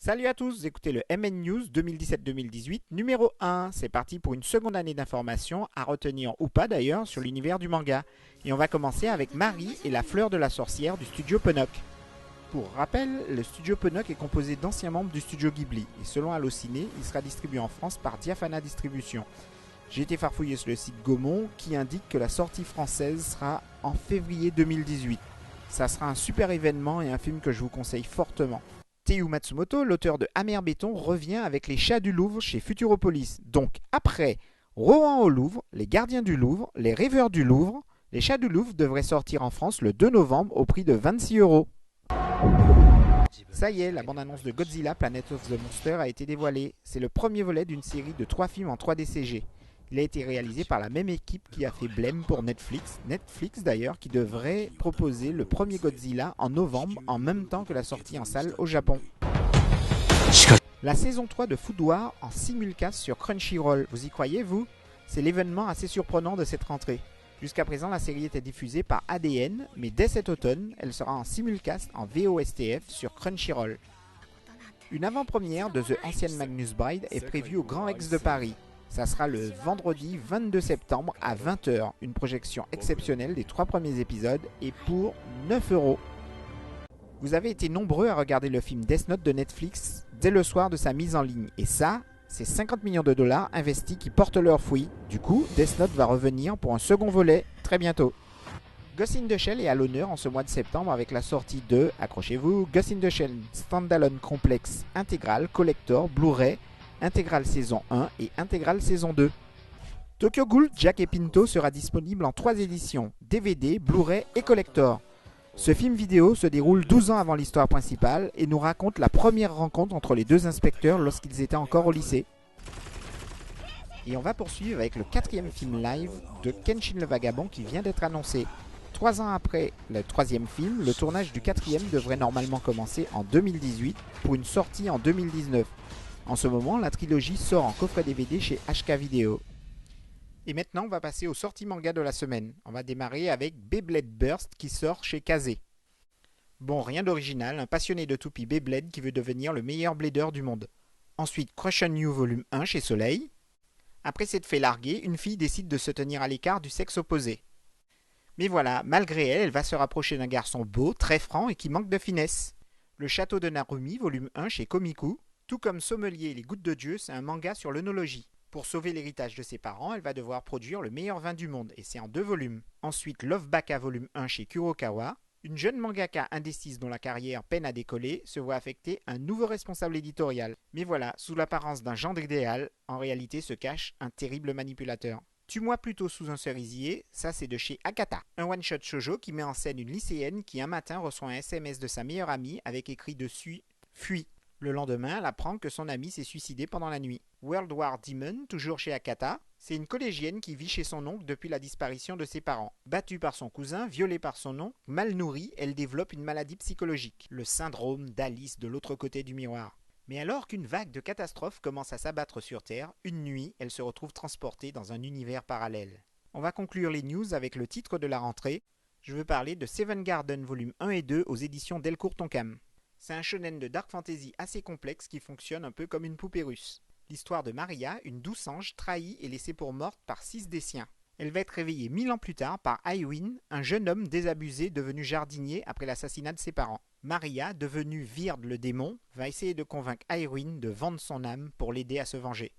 Salut à tous, vous écoutez le MN News 2017-2018 numéro 1. C'est parti pour une seconde année d'informations, à retenir ou pas d'ailleurs, sur l'univers du manga. Et on va commencer avec Marie et la fleur de la sorcière du studio Ponok. Pour rappel, le studio Ponok est composé d'anciens membres du studio Ghibli. Et selon Allociné, il sera distribué en France par Diafana Distribution. J'ai été farfouillé sur le site Gaumont qui indique que la sortie française sera en février 2018. Ça sera un super événement et un film que je vous conseille fortement. Teyu Matsumoto, l'auteur de Amer Béton, revient avec Les Chats du Louvre chez Futuropolis. Donc après Rohan au Louvre, Les Gardiens du Louvre, Les Rêveurs du Louvre, Les Chats du Louvre devraient sortir en France le 2 novembre au prix de 26€. Ça y est, la bande-annonce de Godzilla Planet of the Monster a été dévoilée. C'est le premier volet d'une série de 3 films en 3D CG. Il a été réalisé par la même équipe qui a fait Blame pour Netflix. Netflix d'ailleurs qui devrait proposer le premier Godzilla en novembre en même temps que la sortie en salle au Japon. La saison 3 de Food War en simulcast sur Crunchyroll. Vous y croyez vous? C'est l'événement assez surprenant de cette rentrée. Jusqu'à présent la série était diffusée par ADN, mais dès cet automne, elle sera en simulcast en VOSTF sur Crunchyroll. Une avant-première de The Ancient Magnus Bride est prévue au Grand Rex de Paris. Ça sera le vendredi 22 septembre à 20h, une projection exceptionnelle des 3 premiers épisodes et pour 9€. Vous avez été nombreux à regarder le film Death Note de Netflix dès le soir de sa mise en ligne. Et ça, c'est 50 millions de dollars investis qui portent leurs fruits. Du coup, Death Note va revenir pour un second volet très bientôt. Ghost in the Shell est à l'honneur en ce mois de septembre avec la sortie de, accrochez-vous, Ghost in the Shell Standalone Complex Intégral Collector Blu-ray Intégrale saison 1 et Intégrale saison 2. Tokyo Ghoul Jack et Pinto sera disponible en 3 éditions, DVD, Blu-ray et Collector. Ce film vidéo se déroule 12 ans avant l'histoire principale et nous raconte la première rencontre entre les deux inspecteurs lorsqu'ils étaient encore au lycée. Et on va poursuivre avec le 4e film live de Kenshin le Vagabond qui vient d'être annoncé. 3 ans après le 3e film, le tournage du 4e devrait normalement commencer en 2018 pour une sortie en 2019. En ce moment, la trilogie sort en coffret DVD chez HK Video. Et maintenant, on va passer aux sorties manga de la semaine. On va démarrer avec Beyblade Burst qui sort chez Kazé. Bon, rien d'original, un passionné de toupie Beyblade qui veut devenir le meilleur blader du monde. Ensuite, Crush on You volume 1 chez Soleil. Après s'être fait larguer, une fille décide de se tenir à l'écart du sexe opposé. Mais voilà, malgré elle, elle va se rapprocher d'un garçon beau, très franc et qui manque de finesse. Le Château de Narumi volume 1 chez Komiku. Tout comme Sommelier et les Gouttes de Dieu, c'est un manga sur l'œnologie. Pour sauver l'héritage de ses parents, elle va devoir produire le meilleur vin du monde, et c'est en 2 volumes. Ensuite, Love Baka volume 1 chez Kurokawa. Une jeune mangaka indécise dont la carrière peine à décoller se voit affecter un nouveau responsable éditorial. Mais voilà, sous l'apparence d'un gendre idéal, en réalité se cache un terrible manipulateur. Tue-moi plutôt sous un cerisier, ça c'est de chez Akata. Un one-shot shoujo qui met en scène une lycéenne qui un matin reçoit un SMS de sa meilleure amie avec écrit dessus « Fuis ». Le lendemain, elle apprend que son ami s'est suicidé pendant la nuit. World War Demon, toujours chez Akata, c'est une collégienne qui vit chez son oncle depuis la disparition de ses parents. Battue par son cousin, violée par son oncle, mal nourrie, elle développe une maladie psychologique, le syndrome d'Alice de l'autre côté du miroir. Mais alors qu'une vague de catastrophes commence à s'abattre sur Terre, une nuit, elle se retrouve transportée dans un univers parallèle. On va conclure les news avec le titre de la rentrée. Je veux parler de Seven Garden volume 1 et 2 aux éditions Delcourt Tonkam. C'est un shonen de dark fantasy assez complexe qui fonctionne un peu comme une poupée russe. L'histoire de Maria, une douce ange trahie et laissée pour morte par 6 des siens. Elle va être réveillée 1000 ans plus tard par Aywin, un jeune homme désabusé devenu jardinier après l'assassinat de ses parents. Maria, devenue Vird le démon, va essayer de convaincre Aywin de vendre son âme pour l'aider à se venger.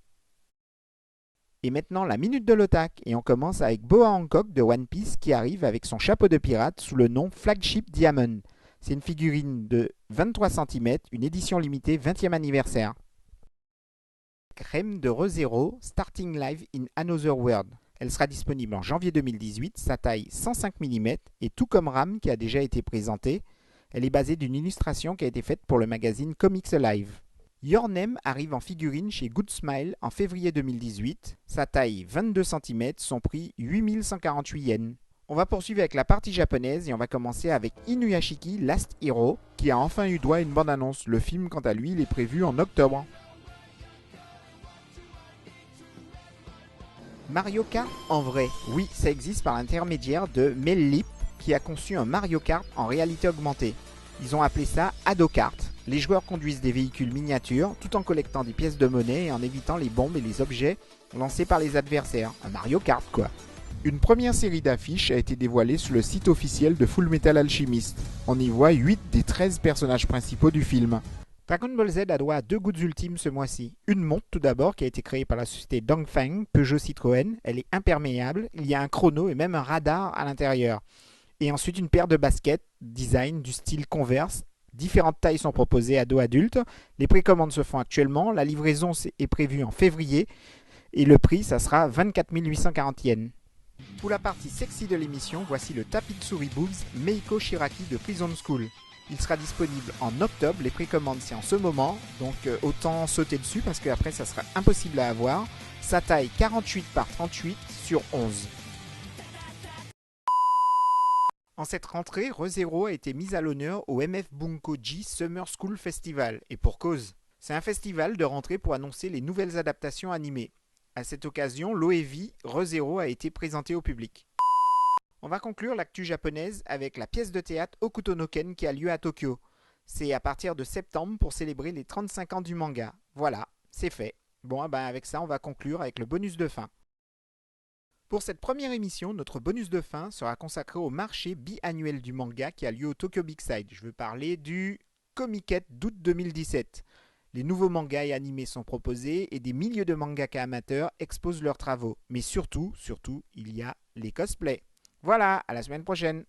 Et maintenant la minute de l'otak, et on commence avec Boa Hancock de One Piece qui arrive avec son chapeau de pirate sous le nom Flagship Diamond. C'est une figurine de 23 cm, une édition limitée 20e anniversaire. Crème de ReZero, Starting Live in Another World. Elle sera disponible en janvier 2018, sa taille 105 mm, et tout comme Ram qui a déjà été présentée, elle est basée d'une illustration qui a été faite pour le magazine Comics Alive. Your Name arrive en figurine chez Good Smile en février 2018, sa taille 22 cm, son prix 8148 yens. On va poursuivre avec la partie japonaise et on va commencer avec Inuyashiki Last Hero qui a enfin eu droit à une bande-annonce. Le film quant à lui il est prévu en octobre. Mario Kart en vrai, oui ça existe par l'intermédiaire de Mellip qui a conçu un Mario Kart en réalité augmentée. Ils ont appelé ça AdoKart. Les joueurs conduisent des véhicules miniatures tout en collectant des pièces de monnaie et en évitant les bombes et les objets lancés par les adversaires. Un Mario Kart quoi. Une première série d'affiches a été dévoilée sur le site officiel de Fullmetal Alchemist. On y voit 8 des 13 personnages principaux du film. Dragon Ball Z a droit à 2 gouttes ultimes ce mois-ci. Une montre tout d'abord qui a été créée par la société Dongfeng, Peugeot Citroën. Elle est imperméable, il y a un chrono et même un radar à l'intérieur. Et ensuite une paire de baskets, design du style Converse. Différentes tailles sont proposées ados adultes. Les précommandes se font actuellement, la livraison est prévue en février et le prix ça sera 24 840 yens. Pour la partie sexy de l'émission, voici le tapis de souris boobs Meiko Shiraki de Prison School. Il sera disponible en octobre, les précommandes c'est en ce moment, donc autant sauter dessus parce qu'après ça sera impossible à avoir. Sa taille 48 par 38 sur 11. En cette rentrée, ReZero a été mise à l'honneur au MF Bunko-ji Summer School Festival, et pour cause. C'est un festival de rentrée pour annoncer les nouvelles adaptations animées. À cette occasion, l'OEV ReZero a été présenté au public. On va conclure l'actu japonaise avec la pièce de théâtre Hokuto no Ken qui a lieu à Tokyo. C'est à partir de septembre pour célébrer les 35 ans du manga. Voilà, c'est fait. Bon, avec ça, on va conclure avec le bonus de fin. Pour cette première émission, notre bonus de fin sera consacré au marché biannuel du manga qui a lieu au Tokyo Big Side. Je veux parler du Comiket d'août 2017. Les nouveaux mangas et animés sont proposés et des milliers de mangaka amateurs exposent leurs travaux. Mais surtout, il y a les cosplays. Voilà, à la semaine prochaine.